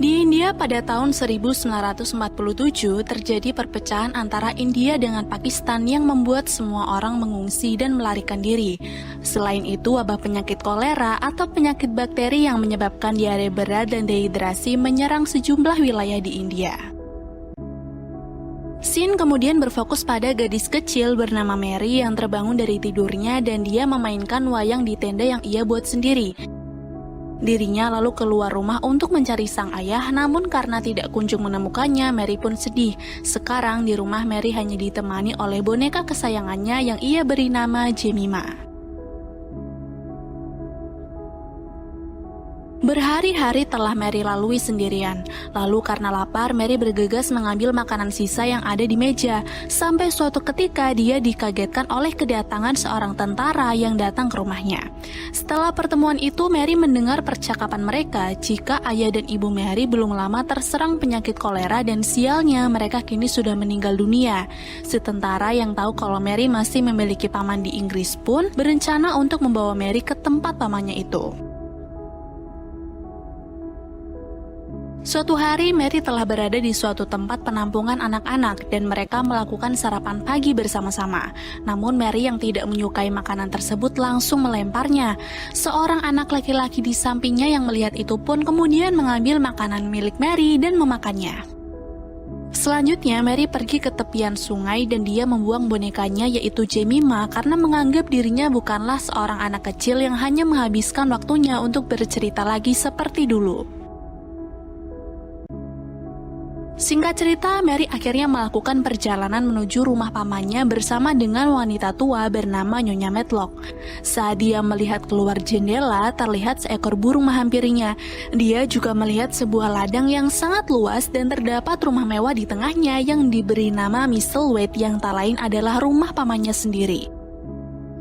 Di India pada tahun 1947 terjadi perpecahan antara India dengan Pakistan yang membuat semua orang mengungsi dan melarikan diri. Selain itu, wabah penyakit kolera atau penyakit bakteri yang menyebabkan diare berat dan dehidrasi menyerang sejumlah wilayah di India. Scene kemudian berfokus pada gadis kecil bernama Mary yang terbangun dari tidurnya dan dia memainkan wayang di tenda yang ia buat sendiri. Dirinya lalu keluar rumah untuk mencari sang ayah, namun karena tidak kunjung menemukannya, Mary pun sedih. Sekarang di rumah Mary hanya ditemani oleh boneka kesayangannya yang ia beri nama Jemima. Berhari-hari telah Mary lalui sendirian. Lalu karena lapar, Mary bergegas mengambil makanan sisa yang ada di meja. Sampai suatu ketika dia dikagetkan oleh kedatangan seorang tentara yang datang ke rumahnya. Setelah pertemuan itu, Mary mendengar percakapan mereka jika ayah dan ibu Mary belum lama terserang penyakit kolera dan sialnya mereka kini sudah meninggal dunia. Si tentara yang tahu kalau Mary masih memiliki paman di Inggris pun berencana untuk membawa Mary ke tempat pamannya itu. Suatu hari, Mary telah berada di suatu tempat penampungan anak-anak dan mereka melakukan sarapan pagi bersama-sama. Namun Mary yang tidak menyukai makanan tersebut langsung melemparnya. Seorang anak laki-laki di sampingnya yang melihat itu pun kemudian mengambil makanan milik Mary dan memakannya. Selanjutnya, Mary pergi ke tepian sungai dan dia membuang bonekanya yaitu Jemima karena menganggap dirinya bukanlah seorang anak kecil yang hanya menghabiskan waktunya untuk bercerita lagi seperti dulu. Singkat cerita, Mary akhirnya melakukan perjalanan menuju rumah pamannya bersama dengan wanita tua bernama Nyonya Medlock. Saat dia melihat keluar jendela, terlihat seekor burung menghampirinya. Dia juga melihat sebuah ladang yang sangat luas dan terdapat rumah mewah di tengahnya yang diberi nama Misselthwaite yang tak lain adalah rumah pamannya sendiri.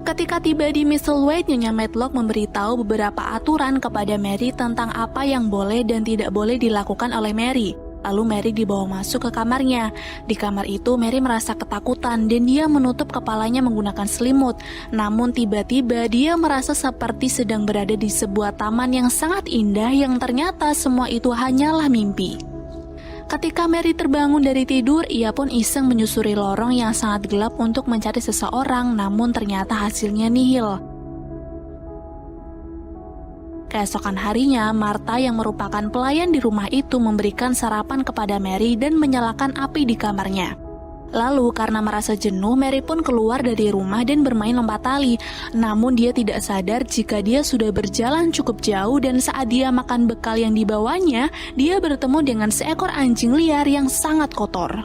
Ketika tiba di Misselthwaite, Nyonya Medlock memberitahu beberapa aturan kepada Mary tentang apa yang boleh dan tidak boleh dilakukan oleh Mary. Lalu Mary dibawa masuk ke kamarnya. Di kamar itu Mary merasa ketakutan dan dia menutup kepalanya menggunakan selimut. Namun tiba-tiba dia merasa seperti sedang berada di sebuah taman yang sangat indah yang ternyata semua itu hanyalah mimpi. Ketika Mary terbangun dari tidur, ia pun iseng menyusuri lorong yang sangat gelap untuk mencari seseorang, namun ternyata hasilnya nihil. Keesokan harinya, Martha yang merupakan pelayan di rumah itu memberikan sarapan kepada Mary dan menyalakan api di kamarnya. Lalu karena merasa jenuh, Mary pun keluar dari rumah dan bermain lompat tali. Namun dia tidak sadar jika dia sudah berjalan cukup jauh dan saat dia makan bekal yang dibawanya, dia bertemu dengan seekor anjing liar yang sangat kotor.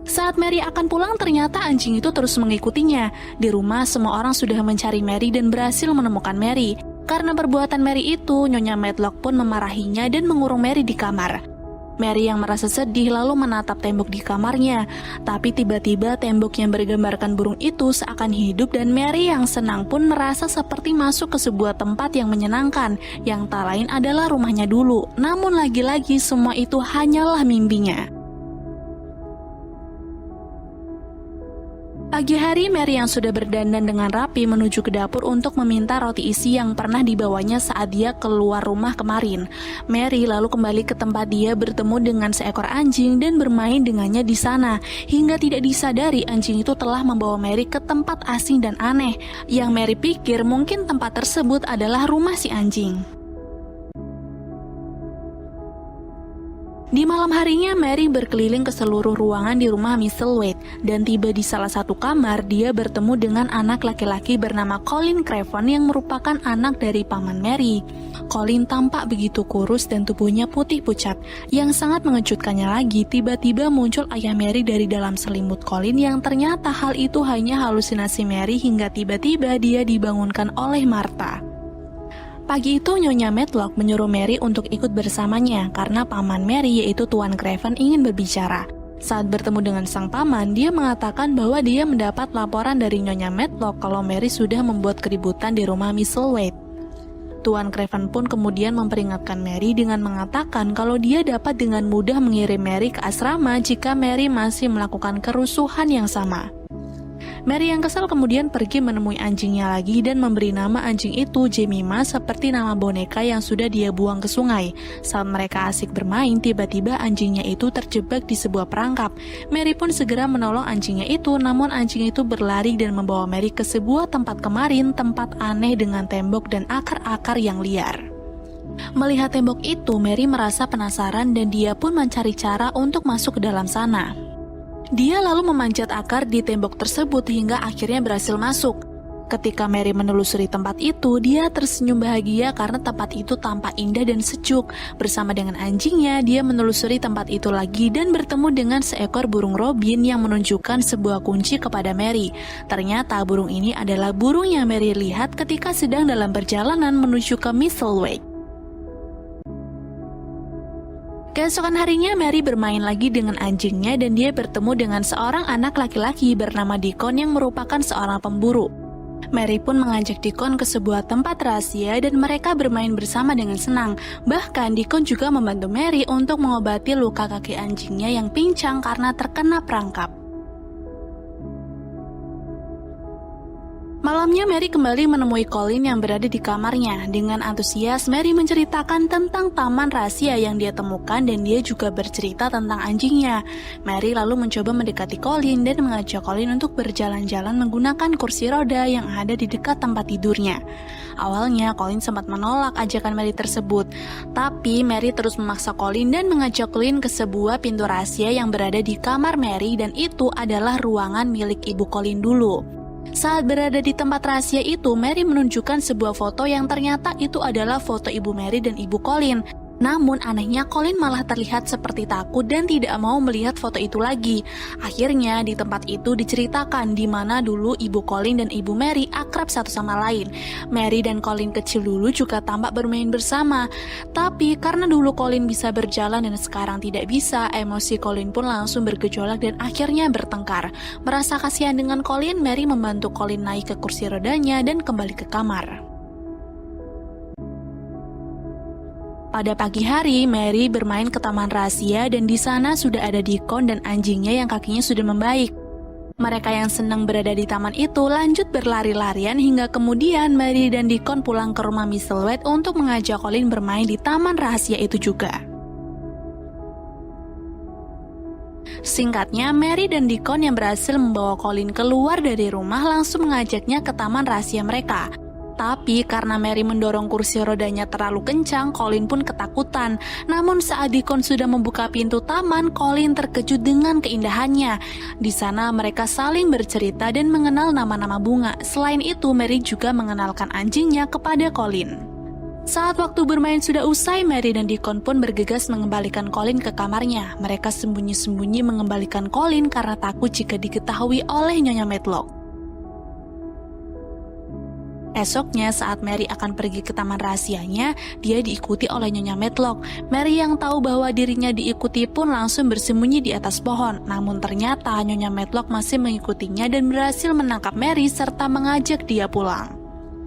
Saat Mary akan pulang, ternyata anjing itu terus mengikutinya. Di rumah, semua orang sudah mencari Mary dan berhasil menemukan Mary. Karena perbuatan Mary itu, Nyonya Medlock pun memarahinya dan mengurung Mary di kamar. Mary yang merasa sedih lalu menatap tembok di kamarnya. Tapi tiba-tiba tembok yang bergambarkan burung itu seakan hidup dan Mary yang senang pun merasa seperti masuk ke sebuah tempat yang menyenangkan, yang tak lain adalah rumahnya dulu. Namun lagi-lagi semua itu hanyalah mimpinya. Pagi hari, Mary yang sudah berdandan dengan rapi menuju ke dapur untuk meminta roti isi yang pernah dibawanya saat dia keluar rumah kemarin. Mary lalu kembali ke tempat dia bertemu dengan seekor anjing dan bermain dengannya di sana. Hingga tidak disadari anjing itu telah membawa Mary ke tempat asing dan aneh. Yang Mary pikir mungkin tempat tersebut adalah rumah si anjing. Di malam harinya, Mary berkeliling ke seluruh ruangan di rumah Misselthwaite dan tiba di salah satu kamar, dia bertemu dengan anak laki-laki bernama Colin Craven yang merupakan anak dari paman Mary. Colin tampak begitu kurus dan tubuhnya putih pucat. Yang sangat mengejutkannya lagi, tiba-tiba muncul ayah Mary dari dalam selimut Colin yang ternyata hal itu hanya halusinasi Mary hingga tiba-tiba dia dibangunkan oleh Martha. Pagi itu Nyonya Medlock menyuruh Mary untuk ikut bersamanya karena paman Mary yaitu Tuan Craven ingin berbicara. Saat bertemu dengan sang paman, dia mengatakan bahwa dia mendapat laporan dari Nyonya Medlock kalau Mary sudah membuat keributan di rumah Misselthwaite. Tuan Craven pun kemudian memperingatkan Mary dengan mengatakan kalau dia dapat dengan mudah mengirim Mary ke asrama jika Mary masih melakukan kerusuhan yang sama. Mary yang kesal kemudian pergi menemui anjingnya lagi dan memberi nama anjing itu Jemima seperti nama boneka yang sudah dia buang ke sungai. Saat mereka asik bermain, tiba-tiba anjingnya itu terjebak di sebuah perangkap. Mary pun segera menolong anjingnya itu, namun anjing itu berlari dan membawa Mary ke sebuah tempat kemarin, tempat aneh dengan tembok dan akar-akar yang liar. Melihat tembok itu, Mary merasa penasaran dan dia pun mencari cara untuk masuk ke dalam sana. Dia lalu memanjat akar di tembok tersebut hingga akhirnya berhasil masuk. Ketika Mary menelusuri tempat itu, dia tersenyum bahagia karena tempat itu tampak indah dan sejuk. Bersama dengan anjingnya, dia menelusuri tempat itu lagi dan bertemu dengan seekor burung robin yang menunjukkan sebuah kunci kepada Mary. Ternyata burung ini adalah burung yang Mary lihat ketika sedang dalam perjalanan menuju ke Misselthwaite. Keesokan harinya Mary bermain lagi dengan anjingnya dan dia bertemu dengan seorang anak laki-laki bernama Deacon yang merupakan seorang pemburu. Mary pun mengajak Deacon ke sebuah tempat rahasia dan mereka bermain bersama dengan senang. Bahkan Deacon juga membantu Mary untuk mengobati luka kaki anjingnya yang pincang karena terkena perangkap. Malamnya Mary kembali menemui Colin yang berada di kamarnya. Dengan antusias, Mary menceritakan tentang taman rahasia yang dia temukan dan dia juga bercerita tentang anjingnya. Mary lalu mencoba mendekati Colin dan mengajak Colin untuk berjalan-jalan menggunakan kursi roda yang ada di dekat tempat tidurnya. Awalnya Colin sempat menolak ajakan Mary tersebut, tapi Mary terus memaksa Colin dan mengajak Colin ke sebuah pintu rahasia yang berada di kamar Mary dan itu adalah ruangan milik ibu Colin dulu. Saat berada di tempat rahasia itu, Mary menunjukkan sebuah foto yang ternyata itu adalah foto ibu Mary dan ibu Colin. Namun anehnya Colin malah terlihat seperti takut dan tidak mau melihat foto itu lagi. Akhirnya di tempat itu diceritakan di mana dulu ibu Colin dan ibu Mary akrab satu sama lain. Mary dan Colin kecil dulu juga tampak bermain bersama. Tapi karena dulu Colin bisa berjalan dan sekarang tidak bisa, emosi Colin pun langsung bergejolak dan akhirnya bertengkar. Merasa kasihan dengan Colin, Mary membantu Colin naik ke kursi rodanya dan kembali ke kamar. Pada pagi hari, Mary bermain ke taman rahasia dan di sana sudah ada Deacon dan anjingnya yang kakinya sudah membaik. Mereka yang senang berada di taman itu lanjut berlari-larian hingga kemudian Mary dan Deacon pulang ke rumah Misselthwaite untuk mengajak Colin bermain di taman rahasia itu juga. Singkatnya, Mary dan Deacon yang berhasil membawa Colin keluar dari rumah langsung mengajaknya ke taman rahasia mereka. Tapi karena Mary mendorong kursi rodanya terlalu kencang, Colin pun ketakutan. Namun saat Deacon sudah membuka pintu taman, Colin terkejut dengan keindahannya. Di sana mereka saling bercerita dan mengenal nama-nama bunga. Selain itu, Mary juga mengenalkan anjingnya kepada Colin. Saat waktu bermain sudah usai, Mary dan Deacon pun bergegas mengembalikan Colin ke kamarnya. Mereka sembunyi-sembunyi mengembalikan Colin karena takut jika diketahui oleh Nyonya Medlock. Esoknya saat Mary akan pergi ke taman rahasianya, dia diikuti oleh Nyonya Medlock. Mary yang tahu bahwa dirinya diikuti pun langsung bersembunyi di atas pohon. Namun ternyata Nyonya Medlock masih mengikutinya dan berhasil menangkap Mary serta mengajak dia pulang.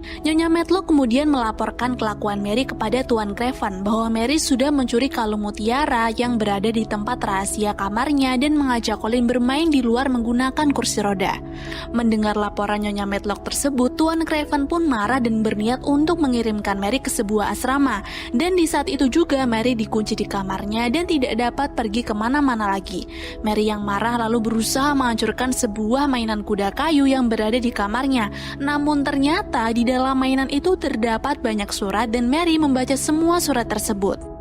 Nyonya Medlock kemudian melaporkan kelakuan Mary kepada Tuan Craven bahwa Mary sudah mencuri kalung mutiara yang berada di tempat rahasia kamarnya dan mengajak Colin bermain di luar menggunakan kursi roda. Mendengar laporan Nyonya Medlock tersebut, Tuan Craven pun marah dan berniat untuk mengirimkan Mary ke sebuah asrama. Dan di saat itu juga Mary dikunci di kamarnya dan tidak dapat pergi kemana-mana lagi. Mary yang marah lalu berusaha menghancurkan sebuah mainan kuda kayu yang berada di kamarnya. Namun ternyata di dalam mainan itu terdapat banyak surat dan Mary membaca semua surat tersebut.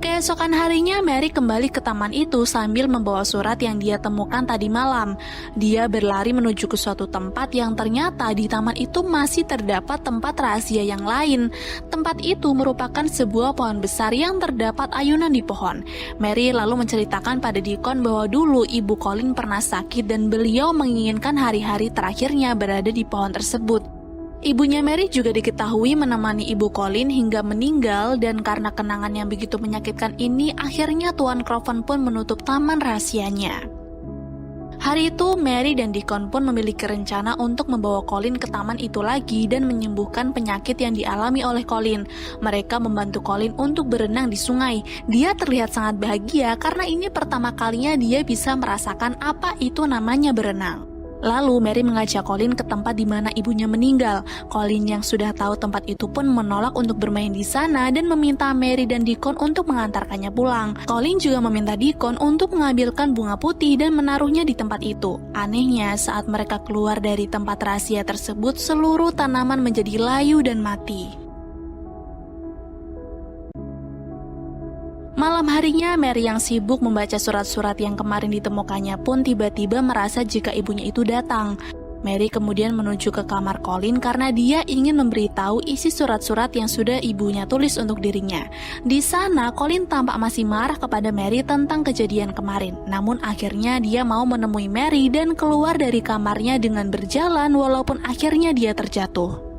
Keesokan harinya Mary kembali ke taman itu sambil membawa surat yang dia temukan tadi malam. Dia berlari menuju ke suatu tempat yang ternyata di taman itu masih terdapat tempat rahasia yang lain. Tempat itu merupakan sebuah pohon besar yang terdapat ayunan di pohon. Mary lalu menceritakan pada Deacon bahwa dulu ibu Colin pernah sakit dan beliau menginginkan hari-hari terakhirnya berada di pohon tersebut. Ibunya Mary juga diketahui menemani ibu Colin hingga meninggal dan karena kenangan yang begitu menyakitkan ini, akhirnya Tuan Craven pun menutup taman rahasianya. Hari itu, Mary dan Deacon pun memiliki rencana untuk membawa Colin ke taman itu lagi dan menyembuhkan penyakit yang dialami oleh Colin. Mereka membantu Colin untuk berenang di sungai. Dia terlihat sangat bahagia karena ini pertama kalinya dia bisa merasakan apa itu namanya berenang. Lalu Mary mengajak Colin ke tempat di mana ibunya meninggal. Colin yang sudah tahu tempat itu pun menolak untuk bermain di sana dan meminta Mary dan Deacon untuk mengantarkannya pulang. Colin juga meminta Deacon untuk mengambilkan bunga putih dan menaruhnya di tempat itu. Anehnya, saat mereka keluar dari tempat rahasia tersebut, seluruh tanaman menjadi layu dan mati. Malam harinya, Mary yang sibuk membaca surat-surat yang kemarin ditemukannya pun tiba-tiba merasa jika ibunya itu datang. Mary kemudian menuju ke kamar Colin karena dia ingin memberitahu isi surat-surat yang sudah ibunya tulis untuk dirinya. Di sana, Colin tampak masih marah kepada Mary tentang kejadian kemarin. Namun akhirnya dia mau menemui Mary dan keluar dari kamarnya dengan berjalan walaupun akhirnya dia terjatuh.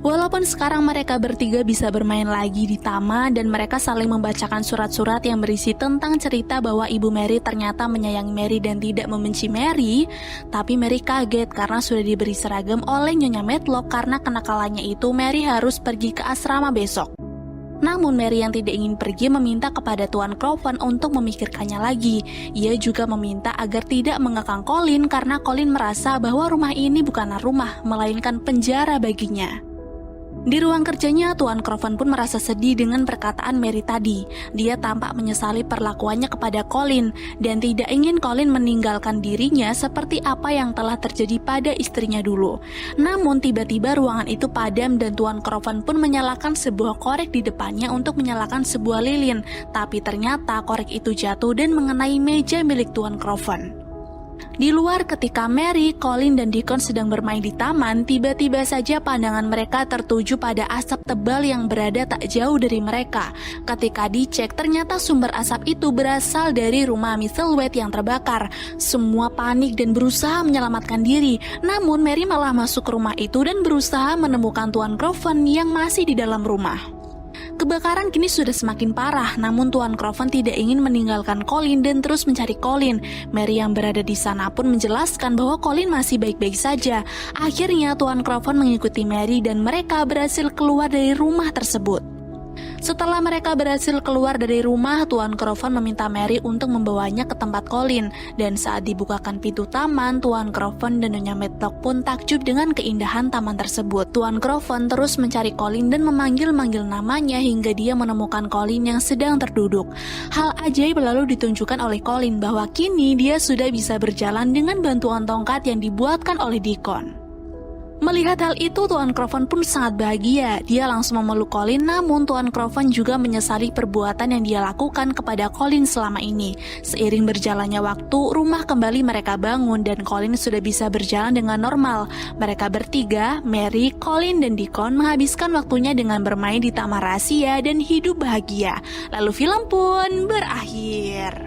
Walaupun sekarang mereka bertiga bisa bermain lagi di taman dan mereka saling membacakan surat-surat yang berisi tentang cerita bahwa ibu Mary ternyata menyayangi Mary dan tidak membenci Mary, tapi Mary kaget karena sudah diberi seragam oleh Nyonya Medlock karena kenakalannya itu Mary harus pergi ke asrama besok. Namun Mary yang tidak ingin pergi meminta kepada Tuan Craven untuk memikirkannya lagi. Ia juga meminta agar tidak mengekang Colin karena Colin merasa bahwa rumah ini bukanlah rumah, melainkan penjara baginya. Di ruang kerjanya, Tuan Craven pun merasa sedih dengan perkataan Mary tadi. Dia tampak menyesali perlakuannya kepada Colin dan tidak ingin Colin meninggalkan dirinya seperti apa yang telah terjadi pada istrinya dulu. Namun tiba-tiba ruangan itu padam dan Tuan Craven pun menyalakan sebuah korek di depannya untuk menyalakan sebuah lilin. Tapi ternyata korek itu jatuh dan mengenai meja milik Tuan Craven. Di luar, ketika Mary, Colin, dan Deacon sedang bermain di taman, tiba-tiba saja pandangan mereka tertuju pada asap tebal yang berada tak jauh dari mereka. Ketika dicek, ternyata sumber asap itu berasal dari rumah Miss Selwyn yang terbakar. Semua panik dan berusaha menyelamatkan diri. Namun Mary malah masuk ke rumah itu dan berusaha menemukan Tuan Craven yang masih di dalam rumah. Kebakaran kini sudah semakin parah, namun Tuan Craven tidak ingin meninggalkan Colin dan terus mencari Colin. Mary yang berada di sana pun menjelaskan bahwa Colin masih baik-baik saja. Akhirnya Tuan Craven mengikuti Mary dan mereka berhasil keluar dari rumah tersebut. Setelah mereka berhasil keluar dari rumah, Tuan Craven meminta Mary untuk membawanya ke tempat Colin. Dan saat dibukakan pintu taman, Tuan Craven dan Nyonya Medlock pun takjub dengan keindahan taman tersebut. Tuan Craven terus mencari Colin dan memanggil-manggil namanya hingga dia menemukan Colin yang sedang terduduk. Hal ajaib lalu ditunjukkan oleh Colin bahwa kini dia sudah bisa berjalan dengan bantuan tongkat yang dibuatkan oleh Deacon. Melihat hal itu, Tuan Craven pun sangat bahagia. Dia langsung memeluk Colin, namun Tuan Craven juga menyesali perbuatan yang dia lakukan kepada Colin selama ini. Seiring berjalannya waktu, rumah kembali mereka bangun dan Colin sudah bisa berjalan dengan normal. Mereka bertiga, Mary, Colin, dan Deacon menghabiskan waktunya dengan bermain di taman rahasia dan hidup bahagia. Lalu film pun berakhir.